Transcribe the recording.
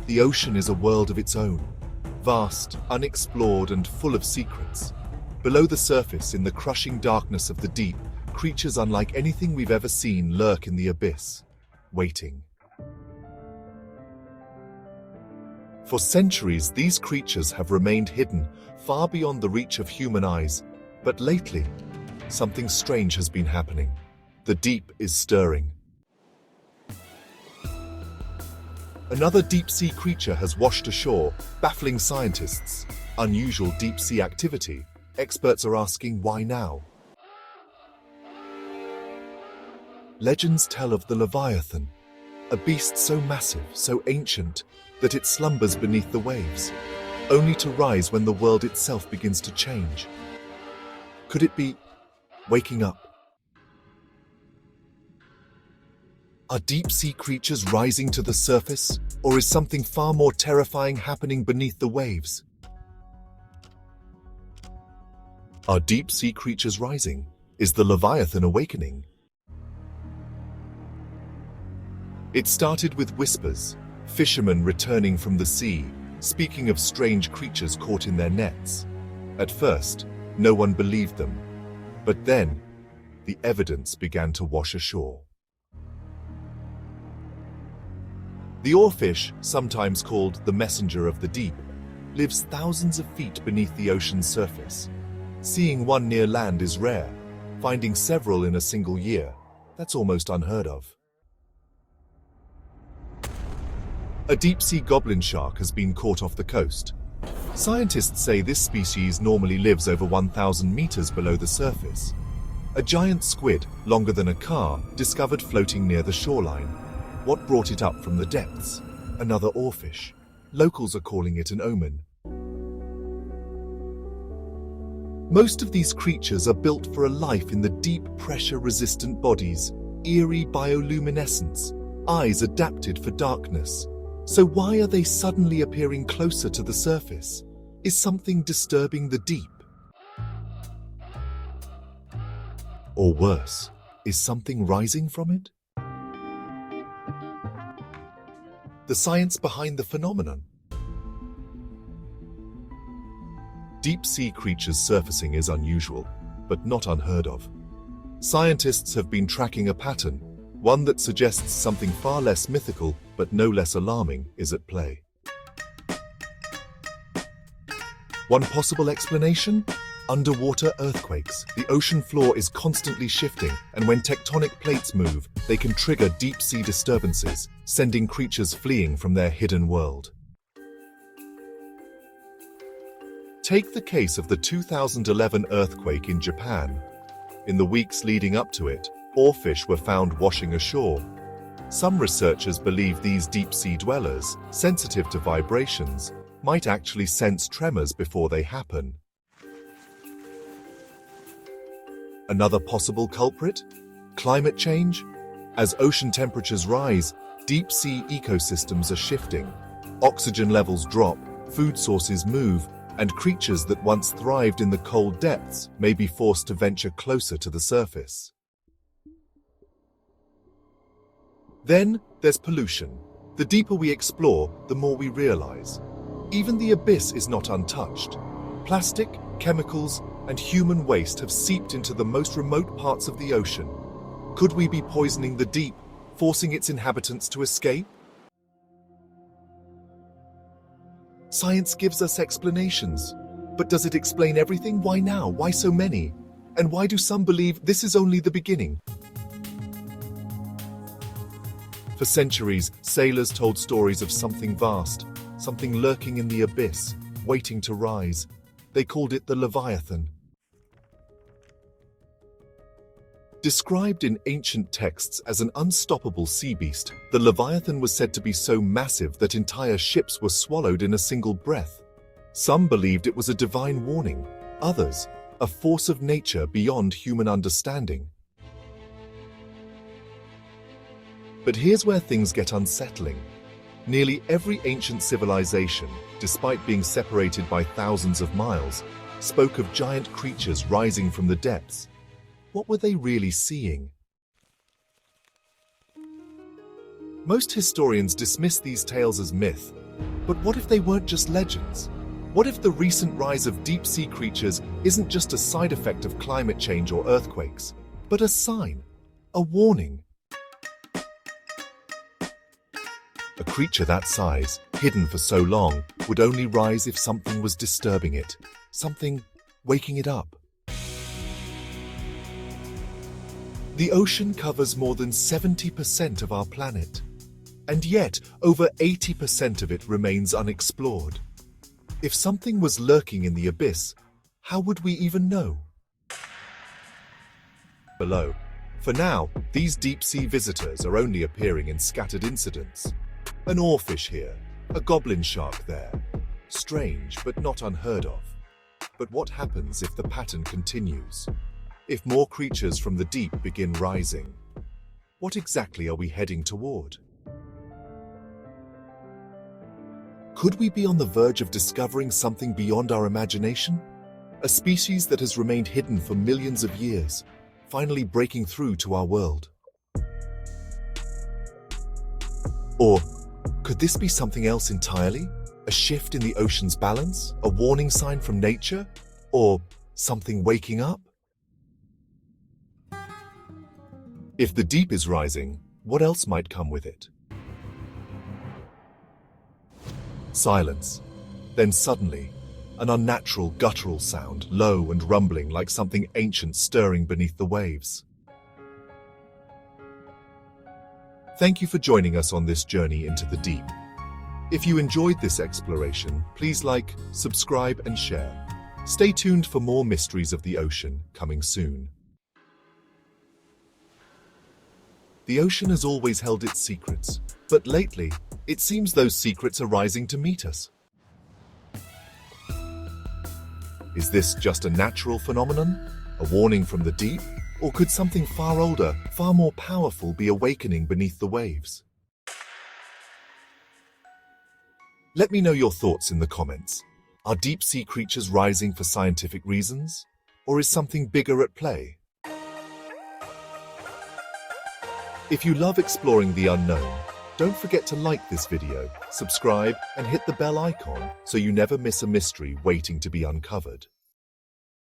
the ocean is a world of its own, vast, unexplored, and full of secrets. Below the surface, in the crushing darkness of the deep, creatures unlike anything we've ever seen lurk in the abyss, waiting. For centuries, these creatures have remained hidden, far beyond the reach of human eyes. But lately, something strange has been happening. The deep is stirring. Another deep-sea creature has washed ashore, baffling scientists. Unusual deep-sea activity. Experts are asking, why now? Legends tell of the Leviathan, a beast so massive, so ancient, that it slumbers beneath the waves, only to rise when the world itself begins to change. Could it be waking up? Are deep-sea creatures rising to the surface, or is something far more terrifying happening beneath the waves? Are deep-sea creatures rising? Is the Leviathan awakening? It started with whispers, fishermen returning from the sea, speaking of strange creatures caught in their nets. At first, no one believed them, but then the evidence began to wash ashore. The oarfish, sometimes called the messenger of the deep, lives thousands of feet beneath the ocean's surface. Seeing one near land is rare. Finding several in a single year, that's almost unheard of. A deep-sea goblin shark has been caught off the coast. Scientists say this species normally lives over 1,000 meters below the surface. A giant squid, longer than a car, discovered floating near the shoreline. What brought it up from the depths? Another oarfish. Locals are calling it an omen. Most of these creatures are built for a life in the deep, pressure-resistant bodies, eerie bioluminescence, eyes adapted for darkness. So why are they suddenly appearing closer to the surface? Is something disturbing the deep? Or worse, is something rising from it? The science behind the phenomenon. Deep-sea creatures surfacing is unusual, but not unheard of. Scientists have been tracking a pattern, one that suggests something far less mythical, but no less alarming, is at play. One possible explanation? Underwater earthquakes. The ocean floor is constantly shifting, and when tectonic plates move, they can trigger deep-sea disturbances, sending creatures fleeing from their hidden world. Take the case of the 2011 earthquake in Japan. In the weeks leading up to it, oarfish were found washing ashore. Some researchers believe these deep-sea dwellers, sensitive to vibrations, might actually sense tremors before they happen. Another possible culprit? Climate change? As ocean temperatures rise, deep-sea ecosystems are shifting. Oxygen levels drop, food sources move, and creatures that once thrived in the cold depths may be forced to venture closer to the surface. Then there's pollution. The deeper we explore, the more we realize. Even the abyss is not untouched. Plastic, chemicals, and human waste have seeped into the most remote parts of the ocean. Could we be poisoning the deep, forcing its inhabitants to escape? Science gives us explanations. But does it explain everything? Why now? Why so many? And why do some believe this is only the beginning? For centuries, sailors told stories of something vast, something lurking in the abyss, waiting to rise. They called it the Leviathan. Described in ancient texts as an unstoppable sea beast, the Leviathan was said to be so massive that entire ships were swallowed in a single breath. Some believed it was a divine warning, others, a force of nature beyond human understanding. But here's where things get unsettling. Nearly every ancient civilization, despite being separated by thousands of miles, spoke of giant creatures rising from the depths. What were they really seeing? Most historians dismiss these tales as myth, But what if they weren't just legends? What if the recent rise of deep-sea creatures isn't just a side effect of climate change or earthquakes, but a sign, a warning? A creature that size, hidden for so long, would only rise if something was disturbing it, something waking it up. The ocean covers more than 70% of our planet, and yet over 80% of it remains unexplored. If something was lurking in the abyss, how would we even know? Below. For now, these deep-sea visitors are only appearing in scattered incidents. An oarfish here, a goblin shark there. Strange, but not unheard of. But what happens if the pattern continues? If more creatures from the deep begin rising? What exactly are we heading toward? Could we be on the verge of discovering something beyond our imagination? A species that has remained hidden for millions of years, finally breaking through to our world? Or could this be something else entirely? A shift in the ocean's balance? A warning sign from nature? Or something waking up? If the deep is rising, what else might come with it? Silence. Then suddenly, an unnatural guttural sound, low and rumbling like something ancient stirring beneath the waves. Thank you for joining us on this journey into the deep. If you enjoyed this exploration, please like, subscribe, and share. Stay tuned for more mysteries of the ocean coming soon. The ocean has always held its secrets, but lately, it seems those secrets are rising to meet us. Is this just a natural phenomenon? A warning from the deep? Or could something far older, far more powerful be awakening beneath the waves? Let me know your thoughts in the comments. Are deep-sea creatures rising for scientific reasons? Or is something bigger at play? If you love exploring the unknown, don't forget to like this video, subscribe, and hit the bell icon so you never miss a mystery waiting to be uncovered.